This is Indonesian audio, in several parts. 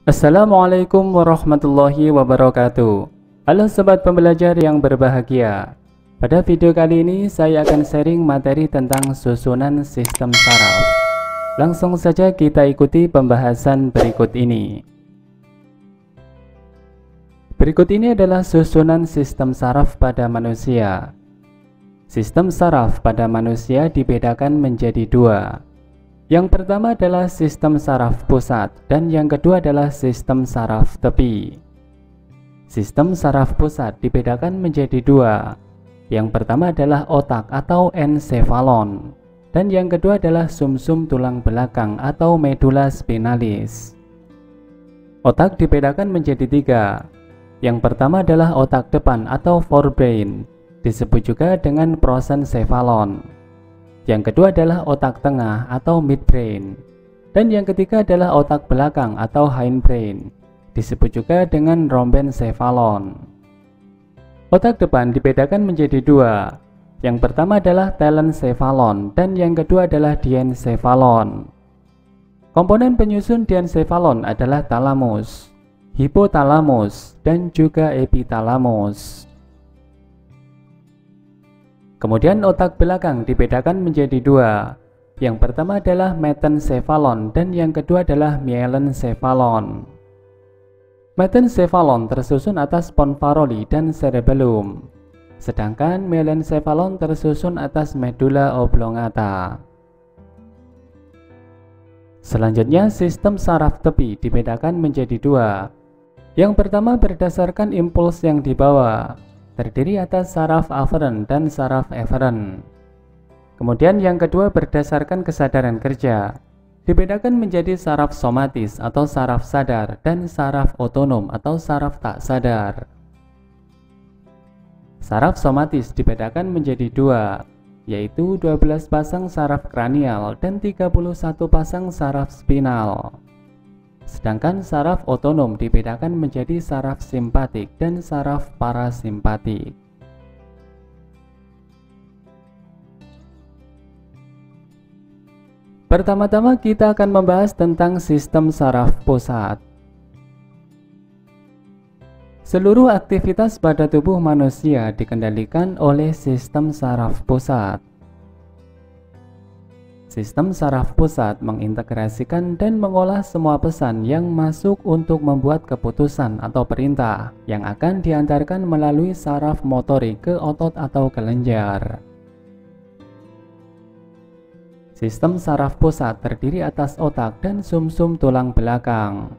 Assalamualaikum warahmatullahi wabarakatuh. Halo sobat pembelajar yang berbahagia. Pada video kali ini saya akan sharing materi tentang susunan sistem saraf. Langsung saja kita ikuti pembahasan berikut ini. Berikut ini adalah susunan sistem saraf pada manusia. Sistem saraf pada manusia dibedakan menjadi dua. Yang pertama adalah sistem saraf pusat dan yang kedua adalah sistem saraf tepi. Sistem saraf pusat dibedakan menjadi dua. Yang pertama adalah otak atau encephalon dan yang kedua adalah sumsum tulang belakang atau medula spinalis. Otak dibedakan menjadi tiga. Yang pertama adalah otak depan atau forebrain, disebut juga dengan prosencephalon. Yang kedua adalah otak tengah atau midbrain. Dan yang ketiga adalah otak belakang atau hindbrain, disebut juga dengan rhombencephalon. Otak depan dibedakan menjadi dua. Yang pertama adalah telencephalon dan yang kedua adalah diencephalon. Komponen penyusun diencephalon adalah talamus, hipotalamus, dan juga epitalamus. Kemudian otak belakang dibedakan menjadi dua. Yang pertama adalah metencephalon dan yang kedua adalah myelencephalon. Metencephalon tersusun atas pons faroli dan cerebellum, sedangkan myelencephalon tersusun atas medulla oblongata. Selanjutnya sistem saraf tepi dibedakan menjadi dua. Yang pertama berdasarkan impuls yang dibawa, terdiri atas saraf aferen dan saraf eferen. Kemudian yang kedua berdasarkan kesadaran kerja, dibedakan menjadi saraf somatis atau saraf sadar dan saraf otonom atau saraf tak sadar. Saraf somatis dibedakan menjadi dua, yaitu 12 pasang saraf kranial dan 31 pasang saraf spinal. Sedangkan saraf otonom dibedakan menjadi saraf simpatik dan saraf parasimpatik. Pertama-tama kita akan membahas tentang sistem saraf pusat. Seluruh aktivitas pada tubuh manusia dikendalikan oleh sistem saraf pusat. Sistem saraf pusat mengintegrasikan dan mengolah semua pesan yang masuk untuk membuat keputusan atau perintah yang akan diantarkan melalui saraf motorik ke otot atau kelenjar. Sistem saraf pusat terdiri atas otak dan sumsum tulang belakang.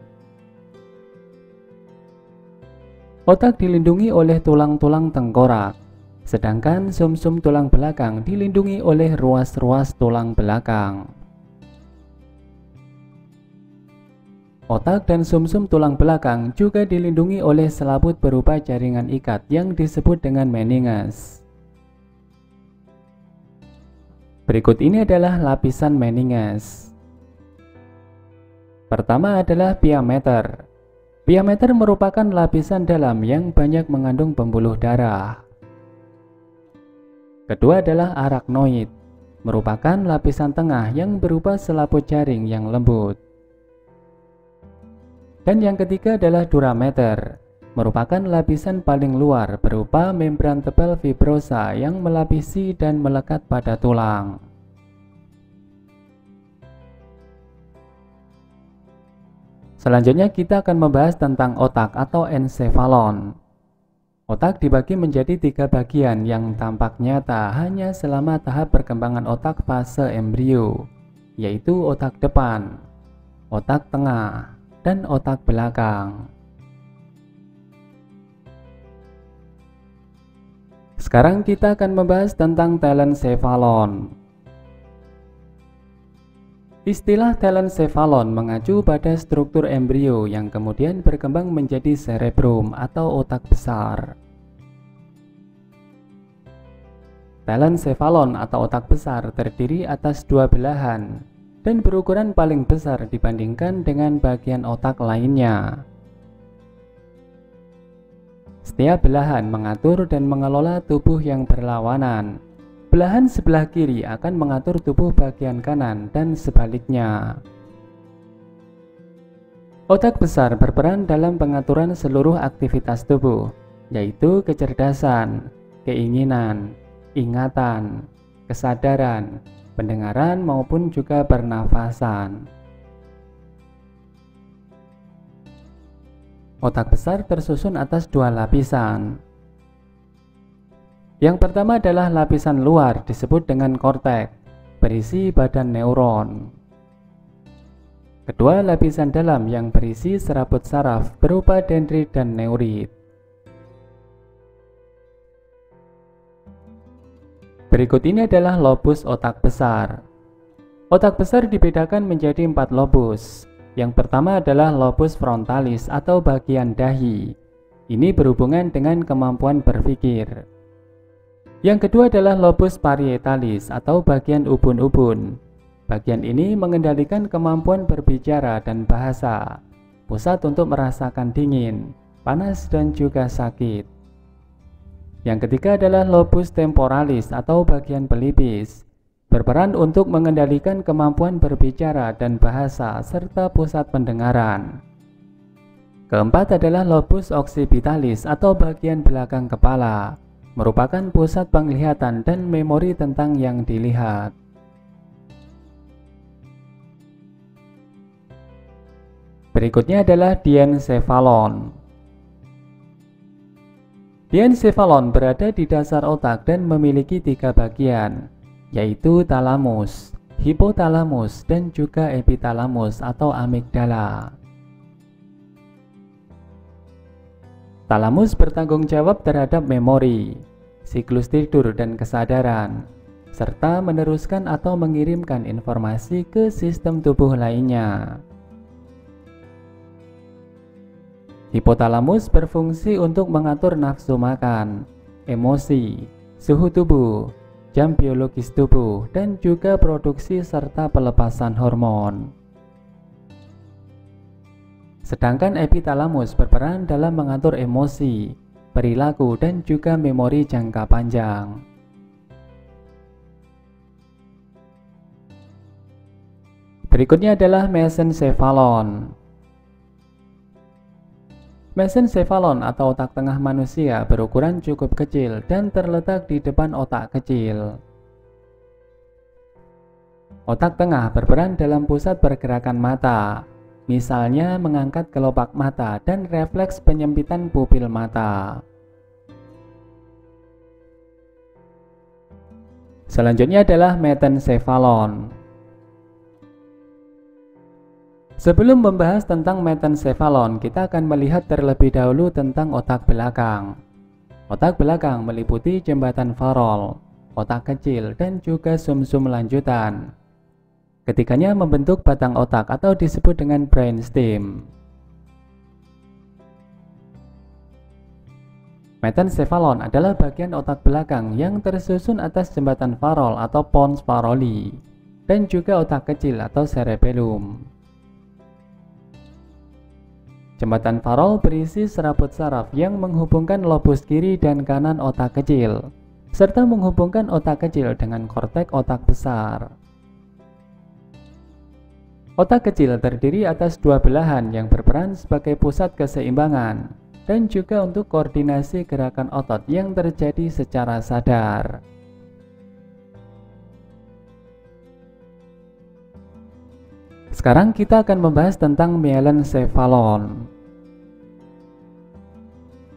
Otak dilindungi oleh tulang-tulang tengkorak, sedangkan sumsum tulang belakang dilindungi oleh ruas-ruas tulang belakang. Otak dan sumsum tulang belakang juga dilindungi oleh selaput berupa jaringan ikat yang disebut dengan meninges. Berikut ini adalah lapisan meninges. Pertama adalah piameter. Piameter merupakan lapisan dalam yang banyak mengandung pembuluh darah. Kedua adalah arachnoid, merupakan lapisan tengah yang berupa selaput jaring yang lembut. Dan yang ketiga adalah durameter, merupakan lapisan paling luar berupa membran tebal fibrosa yang melapisi dan melekat pada tulang. Selanjutnya kita akan membahas tentang otak atau encephalon. Otak dibagi menjadi tiga bagian yang tampak nyata hanya selama tahap perkembangan otak fase embrio, yaitu otak depan, otak tengah, dan otak belakang. Sekarang kita akan membahas tentang telencephalon. Istilah telencephalon mengacu pada struktur embrio yang kemudian berkembang menjadi cerebrum atau otak besar. Telencephalon atau otak besar terdiri atas dua belahan dan berukuran paling besar dibandingkan dengan bagian otak lainnya. Setiap belahan mengatur dan mengelola tubuh yang berlawanan. Belahan sebelah kiri akan mengatur tubuh bagian kanan dan sebaliknya. Otak besar berperan dalam pengaturan seluruh aktivitas tubuh, yaitu kecerdasan, keinginan, ingatan, kesadaran, pendengaran maupun juga pernafasan. Otak besar tersusun atas dua lapisan. Yang pertama adalah lapisan luar disebut dengan korteks, berisi badan neuron. Kedua, lapisan dalam yang berisi serabut saraf berupa dendrit dan neurit. Berikut ini adalah lobus otak besar. Otak besar dibedakan menjadi 4 lobus. Yang pertama adalah lobus frontalis atau bagian dahi. Ini berhubungan dengan kemampuan berpikir. Yang kedua adalah lobus parietalis atau bagian ubun-ubun. Bagian ini mengendalikan kemampuan berbicara dan bahasa, pusat untuk merasakan dingin, panas dan juga sakit. Yang ketiga adalah lobus temporalis atau bagian pelipis, berperan untuk mengendalikan kemampuan berbicara dan bahasa serta pusat pendengaran. Keempat adalah lobus occipitalis atau bagian belakang kepala, merupakan pusat penglihatan dan memori tentang yang dilihat. Berikutnya adalah diencephalon. Diencephalon berada di dasar otak dan memiliki 3 bagian, yaitu talamus, hipotalamus, dan juga epitalamus atau amigdala. Talamus bertanggung jawab terhadap memori, siklus tidur dan kesadaran, serta meneruskan atau mengirimkan informasi ke sistem tubuh lainnya. Hipotalamus berfungsi untuk mengatur nafsu makan, emosi, suhu tubuh, jam biologis tubuh, dan juga produksi serta pelepasan hormon. Sedangkan epitalamus berperan dalam mengatur emosi, perilaku, dan juga memori jangka panjang. Berikutnya adalah mesencephalon. Mesencephalon atau otak tengah manusia berukuran cukup kecil dan terletak di depan otak kecil. Otak tengah berperan dalam pusat pergerakan mata, misalnya mengangkat kelopak mata dan refleks penyempitan pupil mata. Selanjutnya adalah metencephalon. Sebelum membahas tentang metencephalon, kita akan melihat terlebih dahulu tentang otak belakang. Otak belakang meliputi jembatan Farol, otak kecil, dan juga sumsum lanjutan. Ketiganya membentuk batang otak atau disebut dengan brainstem. Metencephalon adalah bagian otak belakang yang tersusun atas jembatan Farol atau pons faroli, dan juga otak kecil atau cerebellum. Jembatan Farol berisi serabut saraf yang menghubungkan lobus kiri dan kanan otak kecil, serta menghubungkan otak kecil dengan korteks otak besar. Otak kecil terdiri atas 2 belahan yang berperan sebagai pusat keseimbangan dan juga untuk koordinasi gerakan otot yang terjadi secara sadar. Sekarang kita akan membahas tentang melencephalon.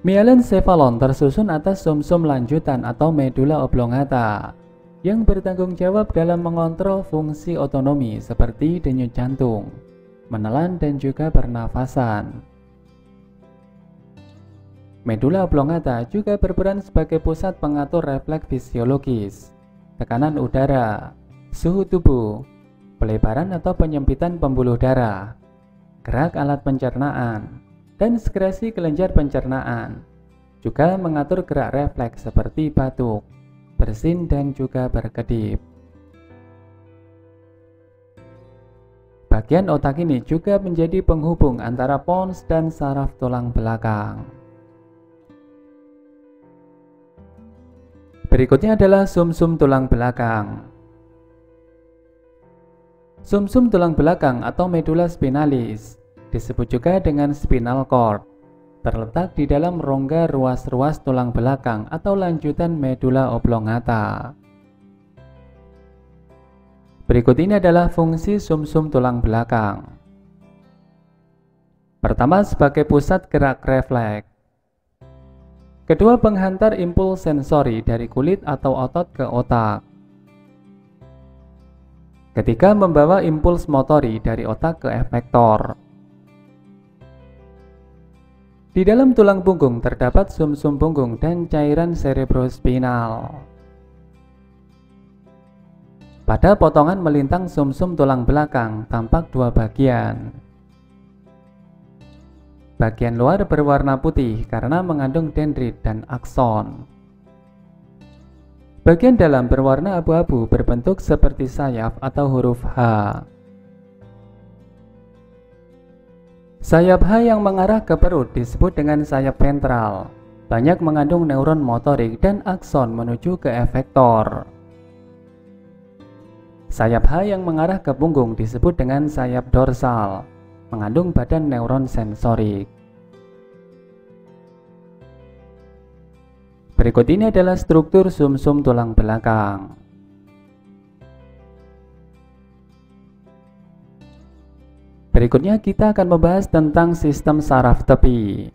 Melencephalon tersusun atas sumsum lanjutan atau medula oblongata yang bertanggung jawab dalam mengontrol fungsi otonomi seperti denyut jantung, menelan dan juga pernafasan. Medula oblongata juga berperan sebagai pusat pengatur refleks fisiologis, tekanan udara, suhu tubuh, pelebaran atau penyempitan pembuluh darah, gerak alat pencernaan, dan sekresi kelenjar pencernaan. Juga mengatur gerak refleks seperti batuk, bersin, dan juga berkedip. Bagian otak ini juga menjadi penghubung antara pons dan saraf tulang belakang. Berikutnya adalah sumsum tulang belakang. Sumsum tulang belakang atau medula spinalis disebut juga dengan spinal cord, terletak di dalam rongga ruas-ruas tulang belakang atau lanjutan medula oblongata. Berikut ini adalah fungsi sumsum tulang belakang. Pertama, sebagai pusat gerak refleks. Kedua, penghantar impuls sensori dari kulit atau otot ke otak. Ketiga, membawa impuls motori dari otak ke efektor. Di dalam tulang punggung terdapat sumsum punggung dan cairan cerebrospinal. Pada potongan melintang sumsum tulang belakang tampak dua bagian. Bagian luar berwarna putih karena mengandung dendrit dan akson. Bagian dalam berwarna abu-abu berbentuk seperti sayap atau huruf H. Sayap H yang mengarah ke perut disebut dengan sayap ventral. Banyak mengandung neuron motorik dan akson menuju ke efektor. Sayap H yang mengarah ke punggung disebut dengan sayap dorsal, mengandung badan neuron sensorik. Berikut ini adalah struktur sumsum tulang belakang. Berikutnya kita akan membahas tentang sistem saraf tepi.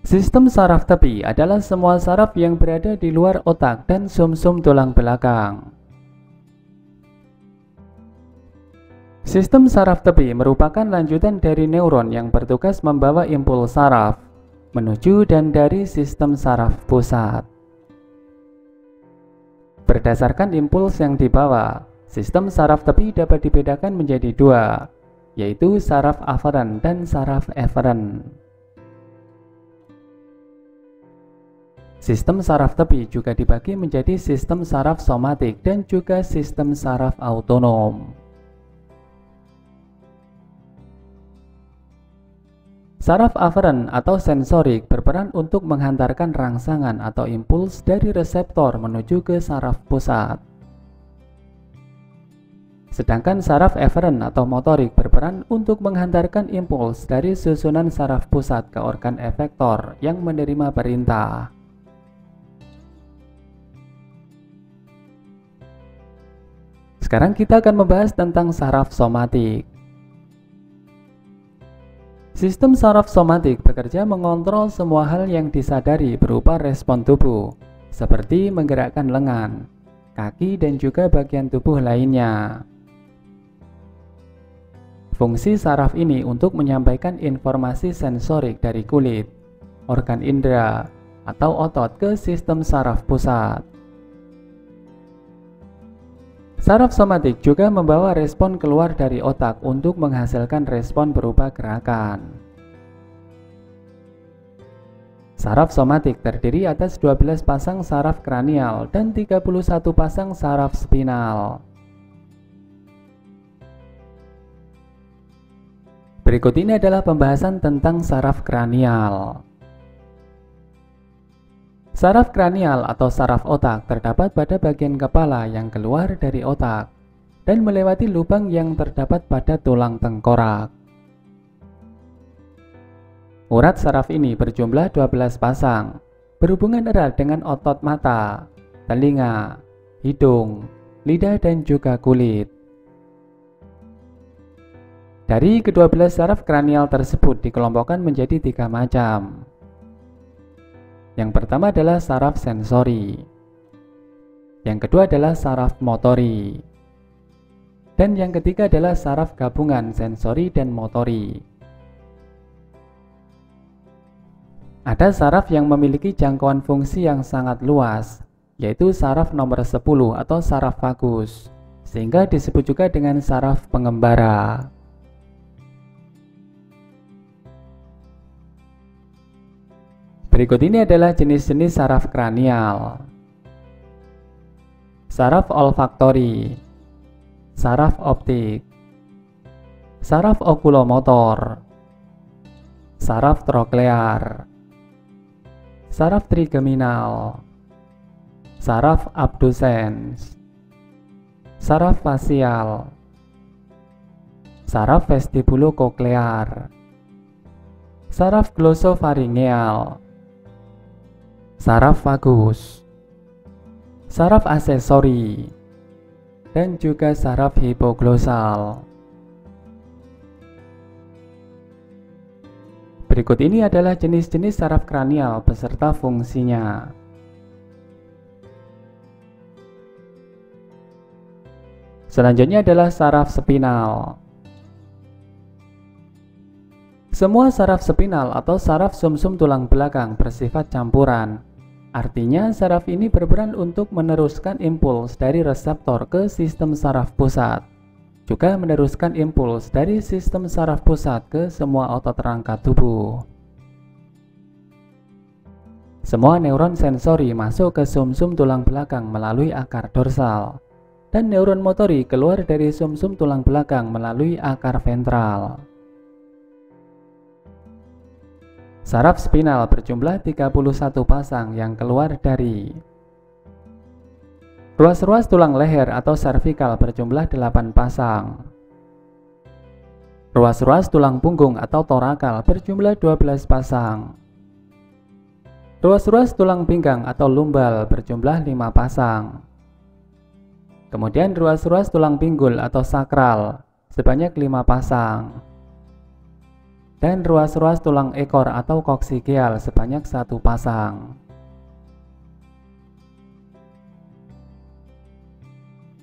Sistem saraf tepi adalah semua saraf yang berada di luar otak dan sumsum tulang belakang. Sistem saraf tepi merupakan lanjutan dari neuron yang bertugas membawa impuls saraf menuju dan dari sistem saraf pusat. Berdasarkan impuls yang dibawa, sistem saraf tepi dapat dibedakan menjadi dua, yaitu saraf aferen dan saraf eferen. Sistem saraf tepi juga dibagi menjadi sistem saraf somatik dan juga sistem saraf autonom. Saraf aferen atau sensorik berperan untuk menghantarkan rangsangan atau impuls dari reseptor menuju ke saraf pusat. Sedangkan saraf eferen atau motorik berperan untuk menghantarkan impuls dari susunan saraf pusat ke organ efektor yang menerima perintah. Sekarang kita akan membahas tentang saraf somatik. Sistem saraf somatik bekerja mengontrol semua hal yang disadari berupa respon tubuh, seperti menggerakkan lengan, kaki, dan juga bagian tubuh lainnya. Fungsi saraf ini untuk menyampaikan informasi sensorik dari kulit, organ indera, atau otot ke sistem saraf pusat. Saraf somatik juga membawa respon keluar dari otak untuk menghasilkan respon berupa gerakan. Saraf somatik terdiri atas 12 pasang saraf kranial dan 31 pasang saraf spinal. Berikut ini adalah pembahasan tentang saraf kranial. Saraf kranial atau saraf otak terdapat pada bagian kepala yang keluar dari otak dan melewati lubang yang terdapat pada tulang tengkorak. Urat saraf ini berjumlah 12 pasang, berhubungan erat dengan otot mata, telinga, hidung, lidah, dan juga kulit. Dari ke-12 saraf kranial tersebut dikelompokkan menjadi 3 macam. Yang pertama adalah saraf sensori. Yang kedua adalah saraf motori. Dan yang ketiga adalah saraf gabungan sensori dan motori. Ada saraf yang memiliki jangkauan fungsi yang sangat luas, yaitu saraf nomor 10 atau saraf vagus, sehingga disebut juga dengan saraf pengembara. Berikut ini adalah jenis-jenis saraf kranial. Saraf olfaktori, saraf optik, saraf okulomotor, saraf troklear, saraf trigeminal, saraf abducens, saraf fasial, saraf vestibulokoklear, saraf glosofaringeal, saraf vagus, saraf aksesori, dan juga saraf hipoglosal. Berikut ini adalah jenis-jenis saraf kranial beserta fungsinya. Selanjutnya adalah saraf spinal. Semua saraf spinal atau saraf sumsum tulang belakang bersifat campuran. Artinya saraf ini berperan untuk meneruskan impuls dari reseptor ke sistem saraf pusat, juga meneruskan impuls dari sistem saraf pusat ke semua otot rangka tubuh. Semua neuron sensori masuk ke sumsum tulang belakang melalui akar dorsal, dan neuron motori keluar dari sumsum tulang belakang melalui akar ventral. Saraf spinal berjumlah 31 pasang yang keluar dari ruas-ruas tulang leher atau servikal berjumlah 8 pasang. Ruas-ruas tulang punggung atau torakal berjumlah 12 pasang. Ruas-ruas tulang pinggang atau lumbal berjumlah 5 pasang. Kemudian ruas-ruas tulang pinggul atau sakral sebanyak 5 pasang. Dan ruas-ruas tulang ekor atau koksigeal sebanyak 1 pasang.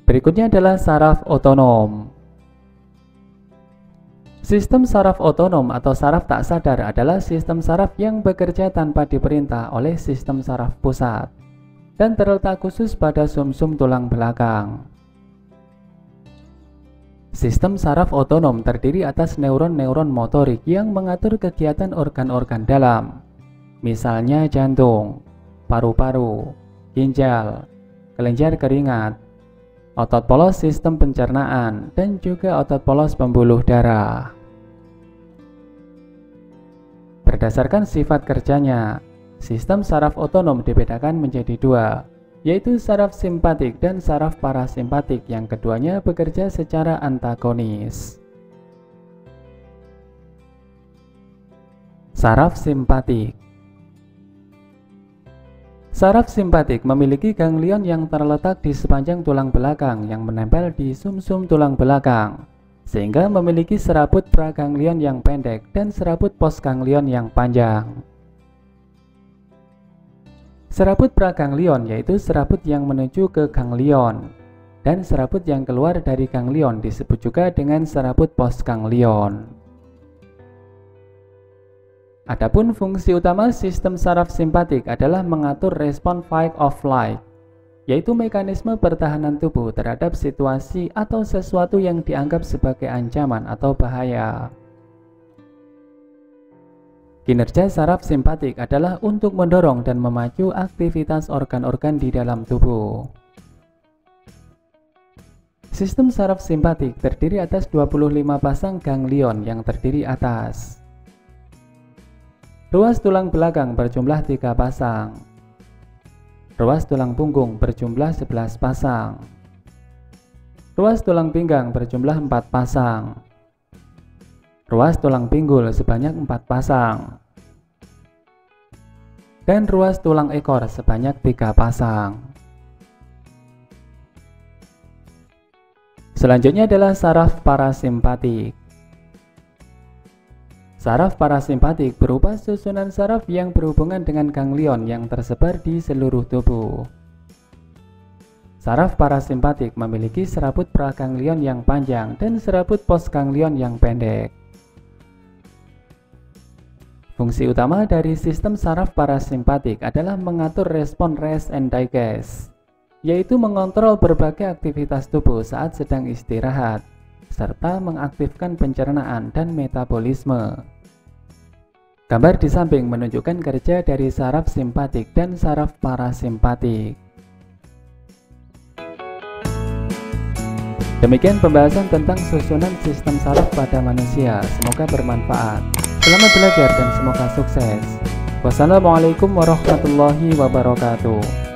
Berikutnya adalah saraf otonom. Sistem saraf otonom atau saraf tak sadar adalah sistem saraf yang bekerja tanpa diperintah oleh sistem saraf pusat dan terletak khusus pada sumsum tulang belakang. Sistem saraf otonom terdiri atas neuron-neuron motorik yang mengatur kegiatan organ-organ dalam, misalnya jantung, paru-paru, ginjal, kelenjar keringat, otot polos sistem pencernaan, dan juga otot polos pembuluh darah. Berdasarkan sifat kerjanya, sistem saraf otonom dibedakan menjadi 2, yaitu saraf simpatik dan saraf parasimpatik, yang keduanya bekerja secara antagonis. Saraf simpatik. Saraf simpatik memiliki ganglion yang terletak di sepanjang tulang belakang yang menempel di sumsum tulang belakang, sehingga memiliki serabut praganglion yang pendek dan serabut postganglion yang panjang. Serabut praganglion yaitu serabut yang menuju ke ganglion, dan serabut yang keluar dari ganglion disebut juga dengan serabut postganglion. Adapun fungsi utama sistem saraf simpatik adalah mengatur respon fight or flight, yaitu mekanisme pertahanan tubuh terhadap situasi atau sesuatu yang dianggap sebagai ancaman atau bahaya. Kinerja saraf simpatik adalah untuk mendorong dan memacu aktivitas organ-organ di dalam tubuh. Sistem saraf simpatik terdiri atas 25 pasang ganglion yang terdiri atas ruas tulang belakang berjumlah 3 pasang, ruas tulang punggung berjumlah 11 pasang, ruas tulang pinggang berjumlah 4 pasang, ruas tulang pinggul sebanyak 4 pasang, dan ruas tulang ekor sebanyak 3 pasang. Selanjutnya adalah saraf parasimpatik. Saraf parasimpatik berupa susunan saraf yang berhubungan dengan ganglion yang tersebar di seluruh tubuh. Saraf parasimpatik memiliki serabut praganglion yang panjang dan serabut postganglion yang pendek. Fungsi utama dari sistem saraf parasimpatik adalah mengatur respon rest and digest, yaitu mengontrol berbagai aktivitas tubuh saat sedang istirahat, serta mengaktifkan pencernaan dan metabolisme. Gambar di samping menunjukkan kerja dari saraf simpatik dan saraf parasimpatik. Demikian pembahasan tentang susunan sistem saraf pada manusia. Semoga bermanfaat. Selamat belajar dan semoga sukses. Wassalamualaikum warahmatullahi wabarakatuh.